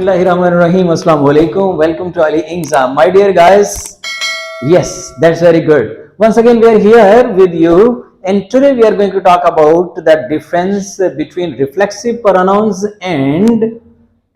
Bismillahirrahmanirrahim. Assalamu alaikum. Welcome to Ali Ingza. My dear guys, yes, that's very good. Once again, we are here with you, and today we are going to talk about the difference between reflexive pronouns and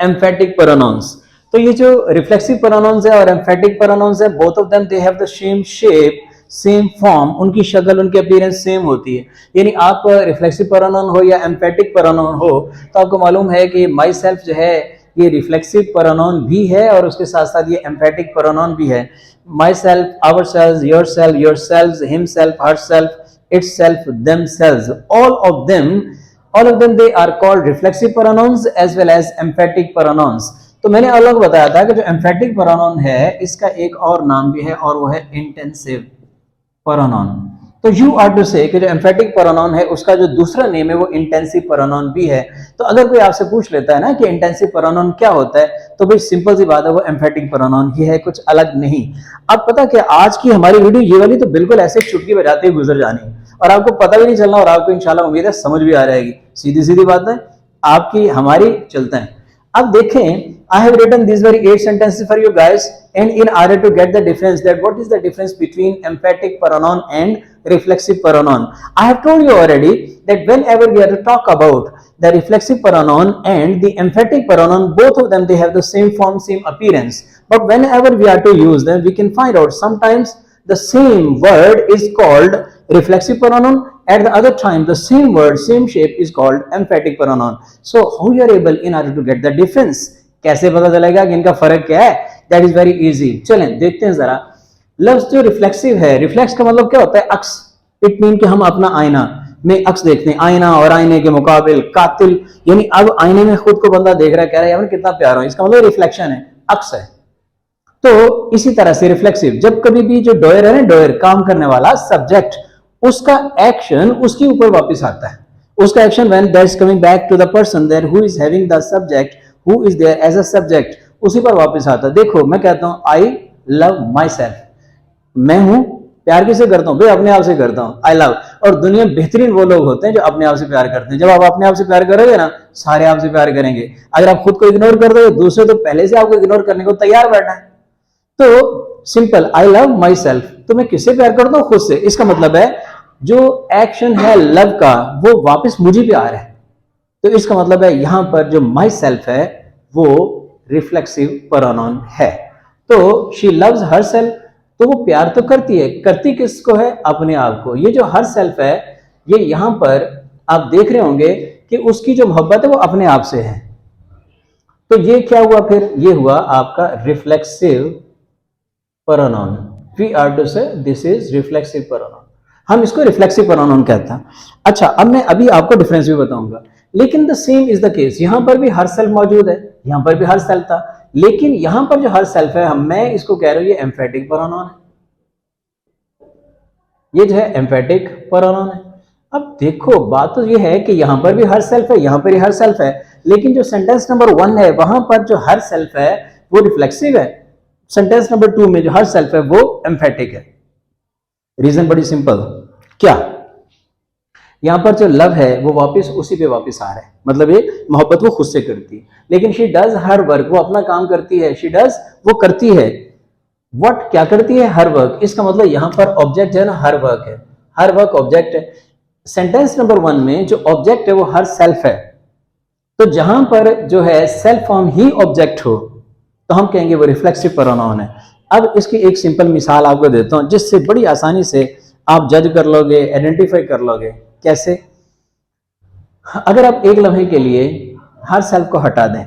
emphatic pronouns. तो ये जो reflexive pronouns है और emphatic pronouns है, both of them they have the same shape, same form, उनकी शक्ल, उनकी appearance same होती है. यानी आप रिफ्लेक्सिव प्रोनाउन हो या एम्फेटिक प्रोनाउन हो तो आपको मालूम है कि माई सेल्फ जो है ये रिफ्लेक्सिव प्रोनाउन भी है और उसके साथ साथ ये एम्फेटिक प्रोनाउन भी है. Myself, ourself, yourself, yourself, himself, herself, itself, themself, all of them they are called reflexive pronouns as well as emphatic pronouns. तो मैंने अलग बताया था कि जो emphatic pronoun है इसका एक और नाम भी है और वो है इंटेंसिव प्रोनाउन. तो यू आर टू से कि जो एम्फेटिक प्रोनाउन है उसका जो दूसरा नेम है वो इंटेंसिव प्रोनाउन भी है. तो अगर कोई आपसे पूछ लेता है ना कि इंटेंसिव प्रोनाउन क्या होता है तो भाई सिंपल सी बात है, वो एम्फेटिक प्रोनाउन ही है, कुछ अलग नहीं. अब पता क्या, आज की हमारी वीडियो ये वाली तो बिल्कुल ऐसे चुटकी बजाते हुए गुजर जानी और आपको पता भी नहीं चलना और आपको इंशाल्लाह उम्मीद है समझ भी आ जाएगी. सीधी सीधी बात है आपकी हमारी चलते हैं. अब देखें, I have written these very 8 sentences for you guys, and in order to get the difference, that what is the difference between emphatic pronoun and reflexive pronoun. I have told you already that whenever we are to talk about the reflexive pronoun and the emphatic pronoun, both of them they have the same form, same appearance. But whenever we are to use them, we can find out sometimes the same word is called reflexive pronoun. At the other time, the same word, same shape is called emphatic pronoun. So, how you are able in order to get the difference? कैसे पता चलेगा कि इनका फर्क क्या है? That is very easy. चलें देखते हैं जरा. लफ्ज जो रिफ्लेक्सिव है, रिफ्लेक्स का मतलब क्या होता है? अक्स. इट मीन कि हम अपना आईना में अक्स देखते हैं. आईना और आईने के मुकाबिल कातिल, यानी अब आईने में खुद को बंदा देख रहा है, कह रहा है यार कितना प्यारा हूं, इसका मतलब रिफ्लेक्शन है, अक्स है. तो इसी तरह से रिफ्लेक्सिव, जब कभी भी जो डोयर है ना, डोयर काम करने वाला सब्जेक्ट, उसका एक्शन उसके ऊपर वापस आता है. उसका action when that is coming back to the person that who is having the subject, who is there as a subject, उसी पर वापस आता. देखो मैं कहता हूं आई लव माई सेल्फ, मैं हूं, प्यार किसे करता हूं भाई? अपने आप से करता हूं, आई लव. और दुनिया बेहतरीन वो लोग होते हैं जो अपने आप से प्यार करते हैं. जब आप अपने आप से प्यार करोगे ना, सारे आपसे प्यार करेंगे. अगर आप खुद को इग्नोर कर दोगे, दूसरे तो पहले से आपको इग्नोर करने को तैयार बैठा है. तो simple, I love my self, तो मैं किससे प्यार करता हूं? खुद से. इसका मतलब है जो एक्शन है लव का वो वापस मुझे पे आ रहा है. तो इसका मतलब है यहां पर जो माई सेल्फ है वो रिफ्लेक्सिव प्रोनाउन है. तो शी लव्स हर सेल्फ, तो वो प्यार तो करती है, करती किसको है? अपने आप को. ये जो हर सेल्फ है ये यहां पर आप देख रहे होंगे कि उसकी जो मोहब्बत है वो अपने आप से है. तो ये क्या हुआ फिर? ये हुआ आपका reflexive pronoun. We are to say this is reflexive pronoun. हम इसको रिफ्लेक्सिव प्रोनाउन कहते हैं. अच्छा, अब मैं अभी आपको डिफरेंस भी बताऊंगा. लेकिन the same is the case, यहां पर भी हर सेल्फ मौजूद है, यहां पर भी हर सेल्फ था, लेकिन यहां पर जो हर सेल्फ है मैं इसको कह रहा हूं ये एम्फेटिक प्रोनाउन है. ये जो है एम्फेटिक प्रोनाउन है. अब देखो बात तो ये है कि यहां पर भी हर सेल्फ है, यहां पर भी हर सेल्फ है, लेकिन जो सेंटेंस नंबर 1 है वहां पर जो हर सेल्फ है वो रिफ्लेक्सिव है. सेंटेंस नंबर 2 में जो हर सेल्फ है वो एम्फेटिक है. रीजन बड़ी सिंपल. क्या? यहां पर जो लव है वो वापस उसी पे वापस आ रहा है, मतलब ये मोहब्बत वो खुद से करती है. लेकिन शी डज हर वर्क, वो अपना काम करती है. शी डज, वो करती है. व्हाट, क्या करती है? Her work. इसका मतलब यहां पर ऑब्जेक्ट है ना, हर वर्क है, हर वर्क ऑब्जेक्ट है. सेंटेंस नंबर 1 में जो ऑब्जेक्ट है वो हर सेल्फ है. तो जहां पर जो है सेल्फ फॉर्म ही ऑब्जेक्ट हो तो हम कहेंगे वो रिफ्लेक्सिव प्रोनाउन है. अब इसकी एक सिंपल मिसाल आपको देता हूं जिससे बड़ी आसानी से आप जज कर लोगे, आइडेंटिफाई कर लोगे. कैसे? अगर आप एक लम्हे के लिए हर सेल्फ को हटा दें,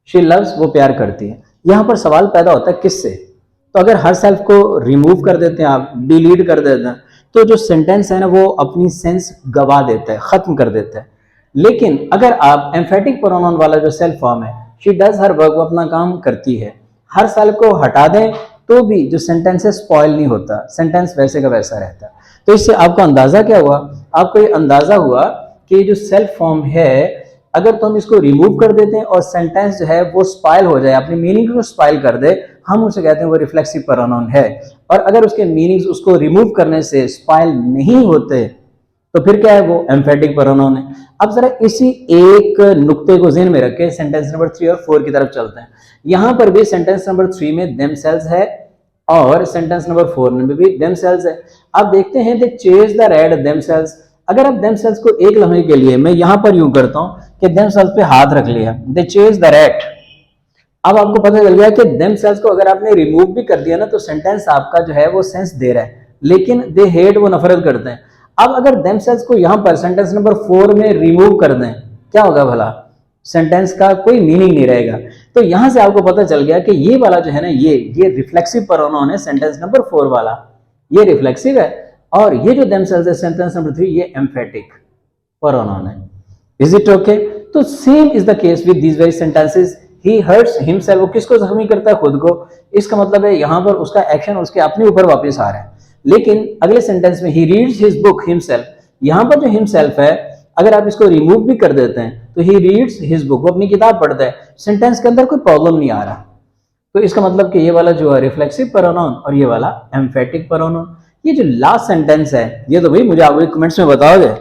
शी लव्स, वो प्यार करती है, यहां पर सवाल पैदा होता है किससे? तो अगर हर सेल्फ को रिमूव कर देते हैं आप, डिलीट कर देते हैं, तो जो सेंटेंस है ना वो अपनी सेंस गवा देता है, खत्म कर देता है. लेकिन अगर आप एम्फेटिक प्रोनाउन वाला जो सेल्फ फॉर्म है, शी डज हर वर्क, वो अपना काम करती है, हर सेल्फ को हटा दें तो भी जो सेंटेंस है स्पॉइल नहीं होता, सेंटेंस वैसे का वैसा रहता है. तो इससे आपका अंदाजा क्या हुआ? आपको ये अंदाजा हुआ कि ये जो सेल्फ फॉर्म है अगर तो हम इसको रिमूव कर देते हैं और सेंटेंस जो है वो स्पॉइल हो जाए, अपनी मीनिंग को स्पॉइल कर दे, हम उसे कहते हैं वो रिफ्लेक्सिव प्रोनाउन है. और अगर उसके मीनिंग्स उसको रिमूव करने से स्पॉइल नहीं होते तो फिर क्या है, वो एम्फेटिक प्रोनाउन है। अब जरा इसी एक नुक्ते को ज़हन में रख के सेंटेंस नंबर 3 और 4 की तरफ चलते हैं। यहां पर भी सेंटेंस नंबर 3 में themselves है और सेंटेंस नंबर 4 में भी themselves है। अब देखते हैं दे चेज द रेड themselves। अगर आप themselves को एक लम्हे के लिए मैं यहां पर यूं करता हूं कि themselves पे हाथ रख लिया, दे चेज द रेड। अब आपको पता चल गया कि themselves को अगर आपने रिमूव भी कर दिया ना तो सेंटेंस आपका जो है वो सेंस दे रहा है, लेकिन दे हेट वो नफरत करते हैं। अब अगर themselves को यहां पर सेंटेंस नंबर 4 में रिमूव कर दें, क्या होगा भला? सेंटेंस का कोई मीनिंग नहीं रहेगा। तो यहां से आपको पता चल गया कि ये वाला जो है ना, ये रिफ्लेक्सिव प्रोनाउन है, सेंटेंस नंबर 4 वाला ये रिफ्लेक्सिव है, और ये जो themselves है सेंटेंस नंबर 3 ये एम्फेटिक प्रोनाउन है। Is it okay? तो same is the case with these very sentences. He hurts himself, वो किसको जख्मी करता है? खुद को। इसका मतलब है यहां पर उसका एक्शन उसके अपने ऊपर वापस आ रहा है। लेकिन अगले सेंटेंस में he reads his book himself, यहां पर जो हिमसेल्फ है अगर आप इसको रिमूव भी कर देते हैं तो ही रीड्स हिज बुक, वो अपनी किताब पढ़ता है। सेंटेंस के अंदर कोई प्रॉब्लम नहीं आ रहा। तो इसका मतलब कि ये वाला जो है रिफ्लेक्सिव प्रोनाउन और ये वाला एम्फेटिक प्रोनाउन। ये जो लास्ट सेंटेंस है ये तो भाई मुझे आप कमेंट्स में बताओगे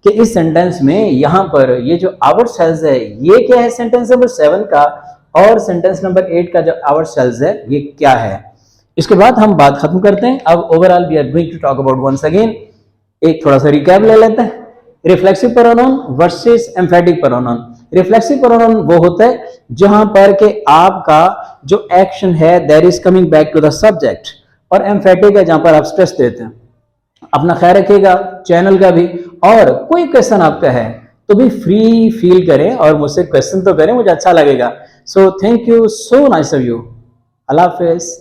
कि इस सेंटेंस में यहां पर ये जो आवर सेल्स है ये क्या है सेंटेंस नंबर 7 का, और सेंटेंस नंबर 8 का जो आवर सेल्स है ये क्या है। इसके बाद हम बात खत्म करते हैं। अब overall we are going to talk about once again, एक थोड़ा सा रिकैप ले लेते हैं। Reflexive pronoun versus emphatic pronoun. Reflexive pronoun वो होता है जहां पर के आपका जो एक्शन है that is coming back to the subject, और एम्फेटिक है जहां पर आप स्ट्रेस देते हैं। अपना ख्याल रखिएगा, चैनल का भी, और कोई क्वेश्चन आपका है तो भी फ्री फील करें और मुझसे क्वेश्चन तो करें, मुझे अच्छा लगेगा। So thank you, so nice of you. अल्लाह हाफिज़।